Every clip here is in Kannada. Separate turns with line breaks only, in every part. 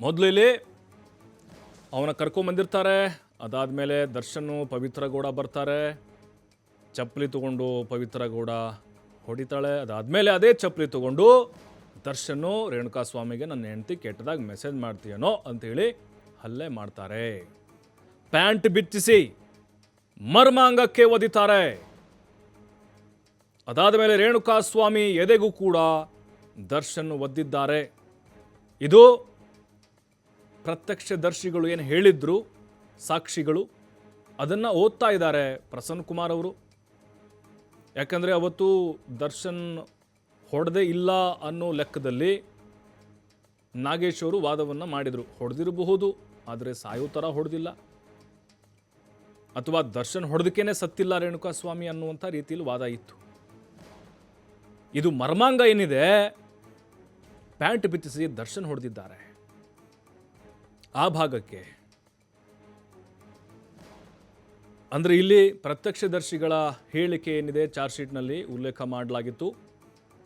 ಮೊದಲು ಇಲ್ಲಿ ಅವನ ಕರ್ಕೊಂಬಂದಿರ್ತಾರೆ. ಅದಾದಮೇಲೆ ದರ್ಶನ್ ಪವಿತ್ರ ಗೌಡ ಬರ್ತಾರೆ. ಚಪ್ಪಲಿ ತಗೊಂಡು ಪವಿತ್ರ ಗೌಡ ಹೊಡಿತಾಳೆ. ಅದಾದಮೇಲೆ ಅದೇ ಚಪ್ಪಲಿ ತಗೊಂಡು ದರ್ಶನ್ನು ರೇಣುಕಾಸ್ವಾಮಿಗೆ ನನ್ನ ಹೆಂಡತಿ ಕೆಟ್ಟದಾಗಿ ಮೆಸೇಜ್ ಮಾಡ್ತೀಯನೋ ಅಂತೇಳಿ ಹಲ್ಲೆ ಮಾಡ್ತಾರೆ. ಪ್ಯಾಂಟ್ ಬಿಚ್ಚಿಸಿ ಮರ್ಮಾಂಗಕ್ಕೆ ಒದಿತಾರೆ. ಅದಾದ ಮೇಲೆ ರೇಣುಕಾಸ್ವಾಮಿ ಎದೆಗೂ ಕೂಡ ದರ್ಶನ್ ಒದ್ದಿದ್ದಾರೆ. ಇದು ಪ್ರತ್ಯಕ್ಷದರ್ಶಿಗಳು ಏನು ಹೇಳಿದ್ರು, ಸಾಕ್ಷಿಗಳು ಅದನ್ನು ಓದ್ತಾ ಇದ್ದಾರೆ ಪ್ರಸನ್ನ ಕುಮಾರ್ ಅವರು. ಯಾಕಂದರೆ ಅವತ್ತು ದರ್ಶನ್ ಹೊಡೆದೇ ಇಲ್ಲ ಅನ್ನೋ ಲೆಕ್ಕದಲ್ಲಿ ನಾಗೇಶ್ ಅವರು ವಾದವನ್ನು ಮಾಡಿದರು. ಹೊಡೆದಿರಬಹುದು, ಆದರೆ ಸಾಯೋ ಥರ ಹೊಡೆದಿಲ್ಲ, ಅಥವಾ ದರ್ಶನ್ ಹೊಡೆದಕ್ಕೇನೆ ಸತ್ತಿಲ್ಲ ರೇಣುಕಾಸ್ವಾಮಿ ಅನ್ನುವಂಥ ರೀತಿಯಲ್ಲಿ ವಾದ ಇತ್ತು. ಇದು ಮರ್ಮಾಂಗ ಏನಿದೆ, ಪ್ಯಾಂಟ್ ಬಿಚ್ಚಿಸಿ ದರ್ಶನ್ ಹೊಡೆದಿದ್ದಾರೆ ಆ ಭಾಗಕ್ಕೆ. ಅಂದರೆ ಇಲ್ಲಿ ಪ್ರತ್ಯಕ್ಷದರ್ಶಿಗಳ ಹೇಳಿಕೆ ಏನಿದೆ ಚಾರ್ಜ್ ಶೀಟ್ನಲ್ಲಿ ಉಲ್ಲೇಖ ಮಾಡಲಾಗಿತ್ತು,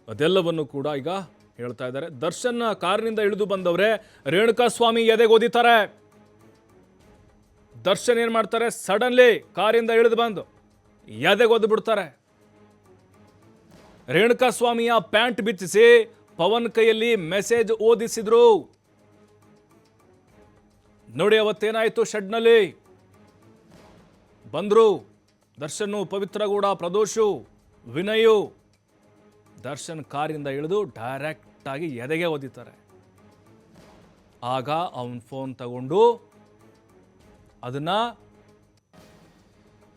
ಅದೆಲ್ಲವನ್ನು ಕೂಡ ಈಗ ಹೇಳ್ತಾ ಇದ್ದಾರೆ. ದರ್ಶನ್ ಕಾರಿನಿಂದ ಇಳಿದು ಬಂದವರೇ ರೇಣುಕಾಸ್ವಾಮಿ ಎದೆಗೆ ಒದಿತಾರೆ. ದರ್ಶನ್ ಏನು ಮಾಡ್ತಾರೆ, ಸಡನ್ಲಿ ಕಾರಿಂದ ಇಳಿದು ಬಂದು ಎದೆಗೆ ಒದ್ದು ಬಿಡ್ತಾರೆ. ರೇಣುಕಾಸ್ವಾಮಿಯ ಪ್ಯಾಂಟ್ ಬಿಚ್ಚಿಸಿ ಪವನ್ ಕೈಯಲ್ಲಿ ಮೆಸೇಜ್ ಓದಿಸಿದ್ರು. ನೋಡಿ ಅವತ್ತೇನಾಯಿತು, ಶೆಡ್ನಲ್ಲಿ ಬಂದ್ರು ದರ್ಶನ್, ಪವಿತ್ರ ಗೌಡ, ಪ್ರದೋಷು, ವಿನಯು. ದರ್ಶನ್ ಕಾರಿಂದ ಇಳಿದು ಡೈರೆಕ್ಟ್ ಆಗಿ ಎದೆಗೆ ಒದಿತಾರೆ. ಆಗ ಅವನ ಫೋನ್ ತಗೊಂಡು ಅದನ್ನ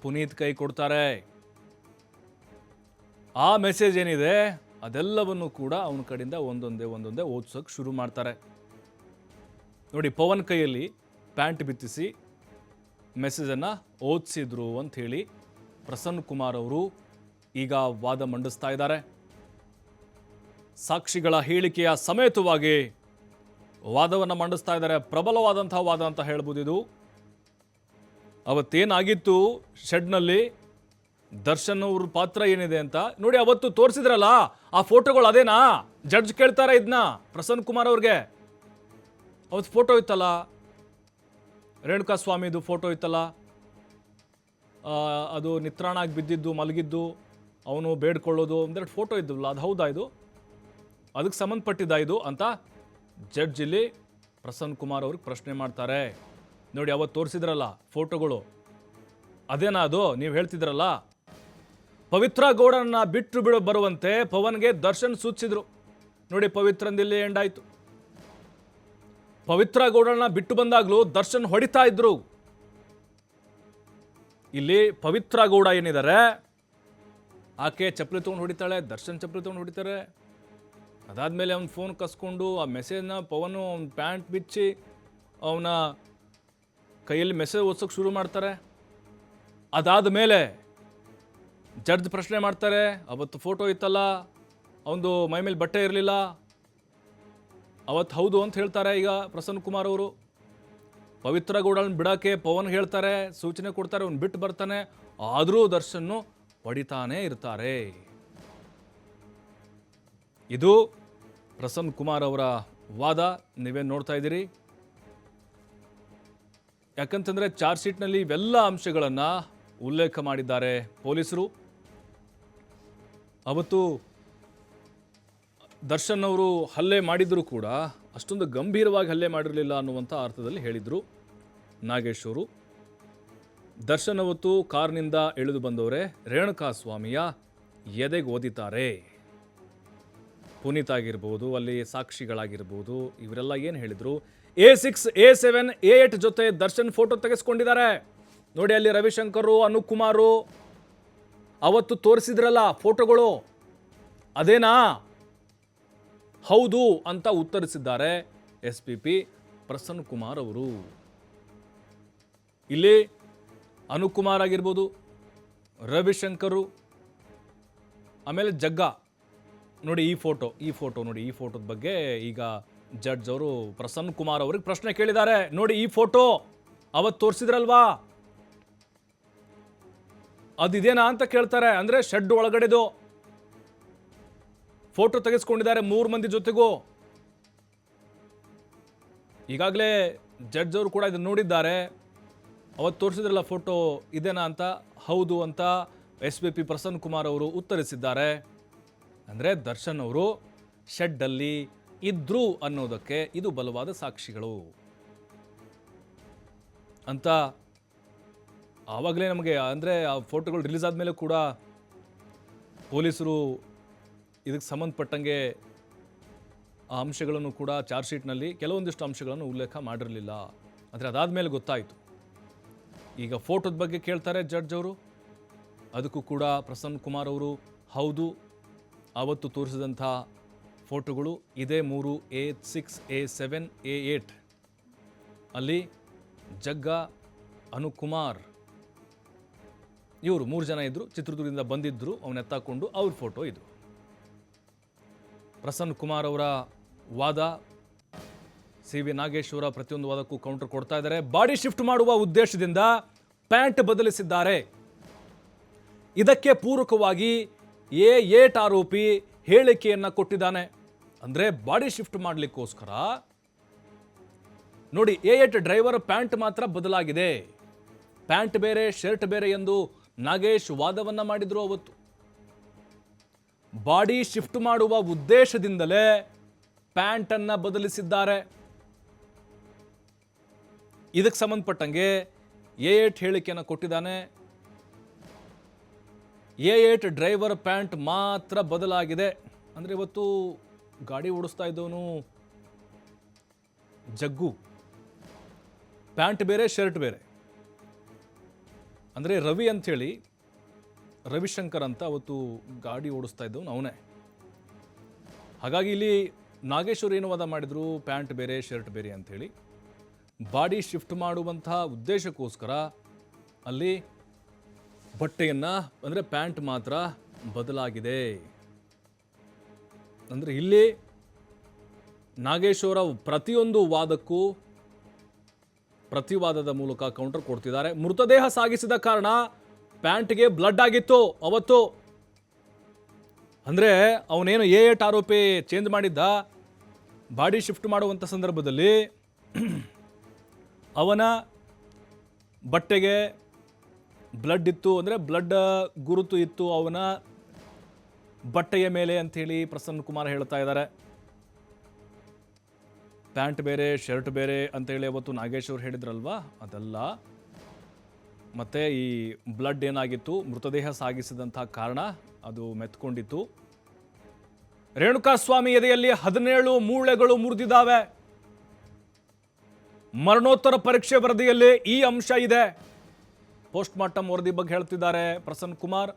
ಪುನೀತ್ ಕೈ ಕೊಡ್ತಾರೆ. ಆ ಮೆಸೇಜ್ ಏನಿದೆ ಅದೆಲ್ಲವನ್ನು ಕೂಡ ಅವನ ಕಡೆಯಿಂದ ಒಂದೊಂದೇ ಓದಿಸೋಕೆ ಶುರು ಮಾಡ್ತಾರೆ. ನೋಡಿ, ಪವನ್ ಕೈಯಲ್ಲಿ ಪ್ಯಾಂಟ್ ಬಿತ್ತಿಸಿ ಮೆಸೇಜನ್ನು ಓದಿಸಿದ್ರು ಅಂತ ಹೇಳಿ ಪ್ರಸನ್ನ ಕುಮಾರ್ ಅವರು ಈಗ ವಾದ ಮಂಡಿಸ್ತಾ ಇದ್ದಾರೆ. ಸಾಕ್ಷಿಗಳ ಹೇಳಿಕೆಯ ಸಮೇತವಾಗಿ ವಾದವನ್ನು ಮಂಡಿಸ್ತಾ ಇದ್ದಾರೆ. ಪ್ರಬಲವಾದಂತಹ ವಾದ ಅಂತ ಹೇಳ್ಬೋದು ಇದು. ಅವತ್ತೇನಾಗಿತ್ತು ಶೆಡ್ನಲ್ಲಿ, ದರ್ಶನ್ ಅವ್ರ ಪಾತ್ರ ಏನಿದೆ ಅಂತ ನೋಡಿ. ಅವತ್ತು ತೋರಿಸಿದ್ರಲ್ಲ ಆ ಫೋಟೋಗಳು, ಅದೇನಾ? ಜಡ್ಜ್ ಕೇಳ್ತಾರೆ ಇದನ್ನ ಪ್ರಸನ್ನ ಕುಮಾರ್ ಅವ್ರಿಗೆ. ಅವತ್ತು ಫೋಟೋ ಇತ್ತಲ್ಲ, ರೇಣುಕಾಸ್ವಾಮಿದು ಫೋಟೋ ಇತ್ತಲ್ಲ, ಅದು ನಿತ್ರಾಣಾಗಿ ಬಿದ್ದಿದ್ದು, ಮಲಗಿದ್ದು, ಅವನು ಬೇಡ್ಕೊಳ್ಳೋದು, ಒಂದೆರಡು ಫೋಟೋ ಇದ್ದಲ್ಲ, ಅದು ಹೌದಾ, ಇದು ಅದಕ್ಕೆ ಸಂಬಂಧಪಟ್ಟಿದ್ದ ಇದು ಅಂತ ಜಡ್ಜ್ ಇಲ್ಲಿ ಪ್ರಸನ್ನ ಕುಮಾರ್ ಅವ್ರಿಗೆ ಪ್ರಶ್ನೆ ಮಾಡ್ತಾರೆ. ನೋಡಿ, ಅವತ್ತು ತೋರಿಸಿದ್ರಲ್ಲ ಫೋಟೋಗಳು, ಅದೇನಾ ಅದು ನೀವು ಹೇಳ್ತಿದ್ರಲ್ಲ? ಪವಿತ್ರ ಗೌಡನ ಬಿಟ್ಟು ಬರುವಂತೆ ಪವನ್ಗೆ ದರ್ಶನ್ ಸೂಚಿಸಿದ್ರು. ನೋಡಿ, ಪವಿತ್ರಂದಿಲ್ಲಿ ಎಂಡ್ ಆಯ್ತು. ಪವಿತ್ರ ಗೌಡನ ಬಿಟ್ಟು ಬಂದಾಗ್ಲೂ ದರ್ಶನ್ ಹೊಡಿತಾ ಇದ್ರು. ಇಲ್ಲಿ ಪವಿತ್ರ ಗೌಡ ಏನಿದ್ದಾರೆ, ಆಕೆ ಚಪ್ಪಲಿ ತೊಗೊಂಡು ಹೊಡಿತಾಳೆ, ದರ್ಶನ್ ಚಪ್ಪಲಿ ತೊಗೊಂಡು ಹೊಡಿತಾರೆ. ಅದಾದ್ಮೇಲೆ ಅವ್ನ ಫೋನ್ ಕಸ್ಕೊಂಡು ಆ ಮೆಸೇಜ್ನ ಪವನು ಅವ್ನ ಪ್ಯಾಂಟ್ ಬಿಚ್ಚಿ ಅವನ ಕೈಯಲ್ಲಿ ಮೆಸೇಜ್ ಓದಿಸೋಕೆ ಶುರು ಮಾಡ್ತಾರೆ. ಅದಾದ ಮೇಲೆ ಜಡ್ಜ್ ಪ್ರಶ್ನೆ ಮಾಡ್ತಾರೆ, ಅವತ್ತು ಫೋಟೋ ಇತ್ತಲ್ಲ, ಅವನದು ಮೈ ಮೇಲೆ ಬಟ್ಟೆ ಇರಲಿಲ್ಲ, ಅವತ್ತು ಹೌದು ಅಂತ ಹೇಳ್ತಾರೆ ಈಗ ಪ್ರಸನ್ನ ಕುಮಾರ್ ಅವರು. ಪವಿತ್ರ ಗೌಡನ ಬಿಡೋಕ್ಕೆ ಪವನ್ ಹೇಳ್ತಾರೆ, ಸೂಚನೆ ಕೊಡ್ತಾರೆ, ಅವ್ನು ಬಿಟ್ಟು ಬರ್ತಾನೆ. ಆದರೂ ದರ್ಶನ್ನು ಹೊಡಿತಾನೇ ಇರ್ತಾರೆ. ಇದು ಪ್ರಸನ್ನ ಕುಮಾರ್ ಅವರ ವಾದ, ನೀವೇನು ನೋಡ್ತಾ ಇದ್ದೀರಿ. ಯಾಕಂತಂದರೆ ಚಾರ್ಜ್ ಶೀಟ್ನಲ್ಲಿ ಇವೆಲ್ಲ ಅಂಶಗಳನ್ನು ಉಲ್ಲೇಖ ಮಾಡಿದ್ದಾರೆ ಪೊಲೀಸರು. ಅವತ್ತು ದರ್ಶನ್ ಅವರು ಹಲ್ಲೆ ಮಾಡಿದರೂ ಕೂಡ ಅಷ್ಟೊಂದು ಗಂಭೀರವಾಗಿ ಹಲ್ಲೆ ಮಾಡಿರಲಿಲ್ಲ ಅನ್ನುವಂಥ ಅರ್ಥದಲ್ಲಿ ಹೇಳಿದರು ನಾಗೇಶ್ ಅವರು. ದರ್ಶನ್ ಅವತ್ತು ಕಾರ್ನಿಂದ ಇಳಿದು ಬಂದವರೇ ರೇಣುಕಾಸ್ವಾಮಿಯ ಎದೆಗೆ ಓದಿತಾರೆ. ಪುನೀತ್ ಆಗಿರ್ಬೋದು, ಅಲ್ಲಿ ಸಾಕ್ಷಿಗಳಾಗಿರ್ಬೋದು, ಇವರೆಲ್ಲ ಏನು ಹೇಳಿದರು, A6, A7, A8 ಜೊತೆ ದರ್ಶನ್ ಫೋಟೋ ತೆಗೆಸ್ಕೊಂಡಿದ್ದಾರೆ. ನೋಡಿ, ಅಲ್ಲಿ ರವಿಶಂಕರ್, ಅನುಕುಮಾರು ಅವತ್ತು ತೋರಿಸಿದ್ರಲ್ಲ ಫೋಟೋಗಳು, ಅದೇನಾ? ಹೌದು ಅಂತ ಉತ್ತರಿಸಿದ್ದಾರೆ SPP ಪ್ರಸನ್ನ ಕುಮಾರ್ ಅವರು. ಇಲ್ಲಿ ಅನುಕುಮಾರ್ ಆಗಿರ್ಬೋದು, ರವಿಶಂಕರು, ಆಮೇಲೆ ಜಗ್ಗ. ನೋಡಿ ಈ ಫೋಟೋ ನೋಡಿ, ಈ ಫೋಟೋದ ಬಗ್ಗೆ ಈಗ ಜಡ್ಜ್ ಅವರು ಪ್ರಸನ್ನ ಕುಮಾರ್ ಅವ್ರಿಗೆ ಪ್ರಶ್ನೆ ಕೇಳಿದ್ದಾರೆ. ನೋಡಿ, ಈ ಫೋಟೋ ಅವತ್ತು ತೋರಿಸಿದ್ರಲ್ವಾ, ಅದಿದೇನಾ ಅಂತ ಕೇಳ್ತಾರೆ. ಅಂದರೆ ಶೆಡ್ ಒಳಗಡೆದು ಫೋಟೋ ತೆಗೆಸ್ಕೊಂಡಿದ್ದಾರೆ 3 ಮಂದಿ ಜೊತೆಗೂ. ಈಗಾಗಲೇ ಜಡ್ಜ್ ಅವರು ಕೂಡ ಇದನ್ನು ನೋಡಿದ್ದಾರೆ. ಅವತ್ತು ತೋರಿಸಿದ್ರಲ್ಲ ಫೋಟೋ ಇದೇನಾ ಅಂತ, ಹೌದು ಅಂತ SVP ಪ್ರಸನ್ನ ಕುಮಾರ್ ಅವರು ಉತ್ತರಿಸಿದ್ದಾರೆ. ಅಂದರೆ ದರ್ಶನ್ ಅವರು ಶೆಡ್ಡಲ್ಲಿ ಇದ್ರು ಅನ್ನೋದಕ್ಕೆ ಇದು ಬಲವಾದ ಸಾಕ್ಷಿಗಳು ಅಂತ ಆವಾಗಲೇ ನಮಗೆ, ಅಂದರೆ ಆ ಫೋಟೋಗಳು ರಿಲೀಸ್ ಆದಮೇಲೆ ಕೂಡ ಪೊಲೀಸರು ಇದಕ್ಕೆ ಸಂಬಂಧಪಟ್ಟಂಗೆ ಆ ಅಂಶಗಳನ್ನು ಕೂಡ ಚಾರ್ಜ್ ಶೀಟ್ನಲ್ಲಿ ಕೆಲವೊಂದಿಷ್ಟು ಅಂಶಗಳನ್ನು ಉಲ್ಲೇಖ ಮಾಡಿರಲಿಲ್ಲ. ಆದರೆ ಅದಾದಮೇಲೆ ಗೊತ್ತಾಯಿತು. ಈಗ ಫೋಟೋದ ಬಗ್ಗೆ ಕೇಳ್ತಾರೆ ಜಡ್ಜ್ ಅವರು. ಅದಕ್ಕೂ ಕೂಡ ಪ್ರಸನ್ನ ಕುಮಾರ್ ಅವರು ಹೌದು, ಆವತ್ತು ತೋರಿಸಿದಂಥ ಫೋಟೋಗಳು ಇದೇ 3 A6 A7 A8 ಅಲ್ಲಿ ಜಗ್ಗ, ಅನುಕುಮಾರ್ ಇವರು 3 ಜನ ಇದ್ದರು, ಚಿತ್ರದುರ್ಗದಿಂದ ಬಂದಿದ್ದರು, ಅವನ್ನ ಎತ್ತಾಕೊಂಡು ಅವ್ರ ಫೋಟೋ ಇದು. ಪ್ರಸನ್ನ ಕುಮಾರ್ ಅವರ ವಾದ, CV ನಾಗೇಶ್ವರ ಪ್ರತಿಯೊಂದು ವಾದಕ್ಕೂ ಕೌಂಟರ್ ಕೊಡ್ತಾ ಇದ್ದಾರೆ. ಬಾಡಿ ಶಿಫ್ಟ್ ಮಾಡುವ ಉದ್ದೇಶದಿಂದ ಪ್ಯಾಂಟ್ ಬದಲಿಸಿದ್ದಾರೆ. ಇದಕ್ಕೆ ಪೂರಕವಾಗಿ A8 ಆರೋಪಿ ಹೇಳಿಕೆಯನ್ನು ಕೊಟ್ಟಿದ್ದಾನೆ. ಅಂದರೆ ಬಾಡಿ ಶಿಫ್ಟ್ ಮಾಡಲಿಕ್ಕೋಸ್ಕರ ನೋಡಿ, A8 ಡ್ರೈವರ್ ಪ್ಯಾಂಟ್ ಮಾತ್ರ ಬದಲಾಗಿದೆ, ಪ್ಯಾಂಟ್ ಬೇರೆ ಶರ್ಟ್ ಬೇರೆ ಎಂದು ನಾಗೇಶ್ ವಾದವನ್ನ ಮಾಡಿದ್ರು. ಅವತ್ತು ಬಾಡಿ ಶಿಫ್ಟ್ ಮಾಡುವ ಉದ್ದೇಶದಿಂದಲೇ ಪ್ಯಾಂಟನ್ನು ಬದಲಿಸಿದ್ದಾರೆ. ಇದಕ್ಕೆ ಸಂಬಂಧಪಟ್ಟಂಗೆ A8 ಹೇಳಿಕೆಯನ್ನು ಕೊಟ್ಟಿದ್ದಾನೆ. A8 ಡ್ರೈವರ್ ಪ್ಯಾಂಟ್ ಮಾತ್ರ ಬದಲಾಗಿದೆ. ಅಂದರೆ ಇವತ್ತು ಗಾಡಿ ಓಡಿಸ್ತಾ ಇದ್ದವನು ಜಗ್ಗು, ಪ್ಯಾಂಟ್ ಬೇರೆ ಶರ್ಟ್ ಬೇರೆ. ಅಂದರೆ ರವಿ ಅಂಥೇಳಿ, ರವಿಶಂಕರ್ ಅಂತ ಅವತ್ತು ಗಾಡಿ ಓಡಿಸ್ತಾ ಇದ್ದವನು ಅವನೇ. ಹಾಗಾಗಿ ಇಲ್ಲಿ ನಾಗೇಶ್ವರ್ ಏನು ವಾದ ಮಾಡಿದ್ರು, ಪ್ಯಾಂಟ್ ಬೇರೆ ಶರ್ಟ್ ಬೇರೆ ಅಂಥೇಳಿ. ಬಾಡಿ ಶಿಫ್ಟ್ ಮಾಡುವಂಥ ಉದ್ದೇಶಕ್ಕೋಸ್ಕರ ಅಲ್ಲಿ ಬಟ್ಟೆಯನ್ನು, ಅಂದರೆ ಪ್ಯಾಂಟ್ ಮಾತ್ರ ಬದಲಾಗಿದೆ. ಅಂದರೆ ಇಲ್ಲಿ ನಾಗೇಶ್ವರ ಪ್ರತಿಯೊಂದು ವಾದಕ್ಕೂ ಪ್ರತಿವಾದದ ಮೂಲಕ ಕೌಂಟರ್ ಕೊಡ್ತಿದ್ದಾರೆ. ಮೃತದೇಹ ಸಾಗಿಸಿದ ಕಾರಣ ಪ್ಯಾಂಟ್ಗೆ ಬ್ಲಡ್ ಆಗಿತ್ತು ಅವತ್ತು. ಅಂದರೆ ಅವನೇನು A8 ಆರೋಪಿ ಚೇಂಜ್ ಮಾಡಿದ್ದ, ಬಾಡಿ ಶಿಫ್ಟ್ ಮಾಡುವಂಥ ಸಂದರ್ಭದಲ್ಲಿ ಅವನ ಬಟ್ಟೆಗೆ ಬ್ಲಡ್ ಇತ್ತು, ಅಂದರೆ ಬ್ಲಡ್ ಗುರುತು ಇತ್ತು ಅವನ ಬಟ್ಟೆಯ ಮೇಲೆ ಅಂಥೇಳಿ ಪ್ರಸನ್ನ ಕುಮಾರ್ ಹೇಳ್ತಾ ಇದ್ದಾರೆ. ಪ್ಯಾಂಟ್ ಬೇರೆ ಶರ್ಟ್ ಬೇರೆ ಅಂತೇಳಿ ಅವತ್ತು ನಾಗೇಶ್ವರ್ ಹೇಳಿದ್ರಲ್ವಾ, ಅದಲ್ಲ. ಮತ್ತು ಈ ಬ್ಲಡ್ ಏನಾಗಿತ್ತು, ಮೃತದೇಹ ಸಾಗಿಸಿದಂಥ ಕಾರಣ ಅದು ಮೆತ್ಕೊಂಡಿತ್ತು. ರೇಣುಕಾಸ್ವಾಮಿ ಎದೆಯಲ್ಲಿ 17 ಮೂಳೆಗಳು ಮುರಿದಿದ್ದಾವೆ. ಮರಣೋತ್ತರ ಪರೀಕ್ಷೆ ವರದಿಯಲ್ಲಿ ಈ ಅಂಶ ಇದೆ. ಪೋಸ್ಟ್ ಮಾರ್ಟಮ್ ವರದಿ ಬಗ್ಗೆ ಹೇಳ್ತಿದ್ದಾರೆ ಪ್ರಸನ್ನ ಕುಮಾರ್.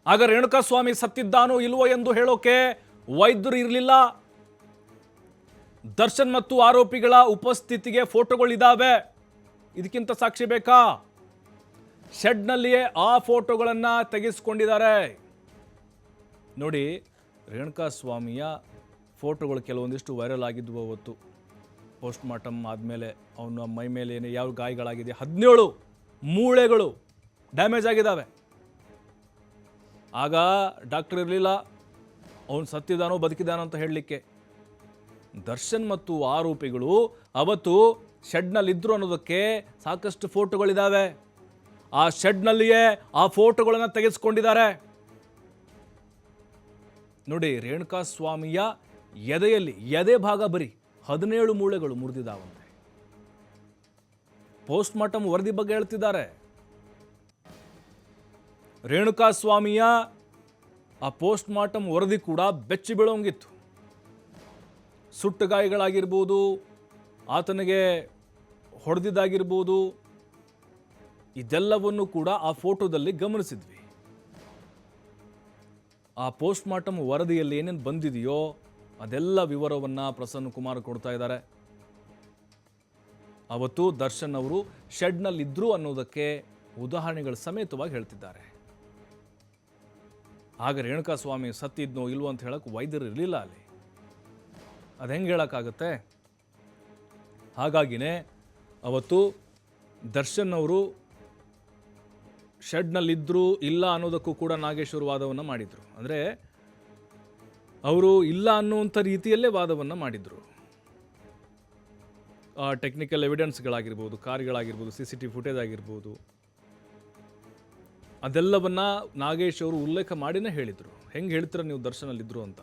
ಆಗ ರೇಣುಕಾಸ್ವಾಮಿ ಸತ್ತಿದ್ದಾನೋ ಇಲ್ವೋ ಎಂದು ಹೇಳೋಕೆ ವೈದ್ಯರು ಇರಲಿಲ್ಲ. ದರ್ಶನ್ ಮತ್ತು ಆರೋಪಿಗಳ ಉಪಸ್ಥಿತಿಗೆ ಫೋಟೋಗಳಿದ್ದಾವೆ. ಇದಕ್ಕಿಂತ ಸಾಕ್ಷಿ ಬೇಕಾ? ಶೆಡ್ನಲ್ಲಿಯೇ ಆ ಫೋಟೋಗಳನ್ನು ತೆಗೆಸಿಕೊಂಡಿದ್ದಾರೆ. ನೋಡಿ, ರೇಣುಕಾಸ್ವಾಮಿಯ ಫೋಟೋಗಳು ಕೆಲವೊಂದಿಷ್ಟು ವೈರಲ್ ಆಗಿದ್ವು ಅವತ್ತು. ಪೋಸ್ಟ್ ಮಾರ್ಟಮ್ ಆದಮೇಲೆ ಅವನ ಮೈ ಮೇಲೆ ಯಾವ ಗಾಯಗಳಾಗಿದೆ, 17 ಮೂಳೆಗಳು ಡ್ಯಾಮೇಜ್ ಆಗಿದ್ದಾವೆ. ಆಗ ಡಾಕ್ಟರ್ ಇರಲಿಲ್ಲ ಅವನು ಸತ್ತಿದ್ದಾನೋ ಬದುಕಿದಾನೋ ಅಂತ ಹೇಳಲಿಕ್ಕೆ. ದರ್ಶನ್ ಮತ್ತು ಆರೋಪಿಗಳು ಅವತ್ತು ಶೆಡ್ನಲ್ಲಿದ್ದರು ಅನ್ನೋದಕ್ಕೆ ಸಾಕಷ್ಟು ಫೋಟೋಗಳಿದ್ದಾವೆ. ಆ ಶೆಡ್ನಲ್ಲಿಯೇ ಆ ಫೋಟೋಗಳನ್ನು ತೆಗೆದುಕೊಂಡಿದ್ದಾರೆ. ನೋಡಿ, ರೇಣುಕಾಸ್ವಾಮಿಯ ಎದೆಯಲ್ಲಿ, ಎದೆ ಭಾಗ ಬರೀ 17 ಮೂಳೆಗಳು ಮುರಿದಿದ್ದಾವಂತೆ. ಪೋಸ್ಟ್ ಮಾರ್ಟಮ್ ವರದಿ ಬಗ್ಗೆ ಹೇಳ್ತಿದ್ದಾರೆ. ರೇಣುಕಾಸ್ವಾಮಿಯ ಆ ಪೋಸ್ಟ್ ಮಾರ್ಟಮ್ ವರದಿ ಕೂಡ ಬೆಚ್ಚಿ ಬೀಳೋಂಗಿತ್ತು. ಸುಟ್ಟ ಗಾಯಗಳಾಗಿರ್ಬೋದು, ಆತನಿಗೆ ಹೊಡೆದಿದ್ದಾಗಿರ್ಬೋದು, ಇದೆಲ್ಲವನ್ನು ಕೂಡ ಆ ಫೋಟೋದಲ್ಲಿ ಗಮನಿಸಿದ್ವಿ. ಆ ಪೋಸ್ಟ್ ಮಾರ್ಟಮ್ ವರದಿಯಲ್ಲಿ ಏನೇನು ಬಂದಿದೆಯೋ ಅದೆಲ್ಲ ವಿವರವನ್ನು ಪ್ರಸನ್ನ ಕುಮಾರ್ ಕೊಡ್ತಾ ಇದ್ದಾರೆ. ಅವತ್ತು ದರ್ಶನ್ ಅವರು ಶೆಡ್ನಲ್ಲಿದ್ದರು ಅನ್ನೋದಕ್ಕೆ ಉದಾಹರಣೆಗಳ ಸಮೇತವಾಗಿ ಹೇಳ್ತಿದ್ದಾರೆ. ಆಗ ರೇಣುಕಾಸ್ವಾಮಿ ಸತ್ತಿದ್ನೋ ಇಲ್ವೋ ಅಂತ ಹೇಳಕ್ಕೆ ವೈದ್ಯರು ಇರಲಿಲ್ಲ ಅಲ್ಲಿ. ಅದು ಹೆಂಗೆ ಹೇಳೋಕ್ಕಾಗತ್ತೆ? ಹಾಗಾಗಿನೇ ಅವತ್ತು ದರ್ಶನ್ ಅವರು ಶೆಡ್ನಲ್ಲಿದ್ದರು ಇಲ್ಲ ಅನ್ನೋದಕ್ಕೂ ಕೂಡ ನಾಗೇಶ್ವರ ವಾದವನ್ನು ಮಾಡಿದರು. ಅಂದರೆ ಅವರು ಇಲ್ಲ ಅನ್ನುವಂಥ ರೀತಿಯಲ್ಲೇ ವಾದವನ್ನು ಮಾಡಿದರು. ಟೆಕ್ನಿಕಲ್ ಎವಿಡೆನ್ಸ್ಗಳಾಗಿರ್ಬೋದು, ಕಾರ್ಗಳಾಗಿರ್ಬೋದು, CCTV ಫುಟೇಜ್ ಆಗಿರ್ಬೋದು, ಅದೆಲ್ಲವನ್ನ ನಾಗೇಶ್ ಅವರು ಉಲ್ಲೇಖ ಮಾಡಿನೇ ಹೇಳಿದರು. ಹೆಂಗೆ ಹೇಳ್ತೀರ ನೀವು ದರ್ಶನಲ್ಲಿದ್ದರು ಅಂತ.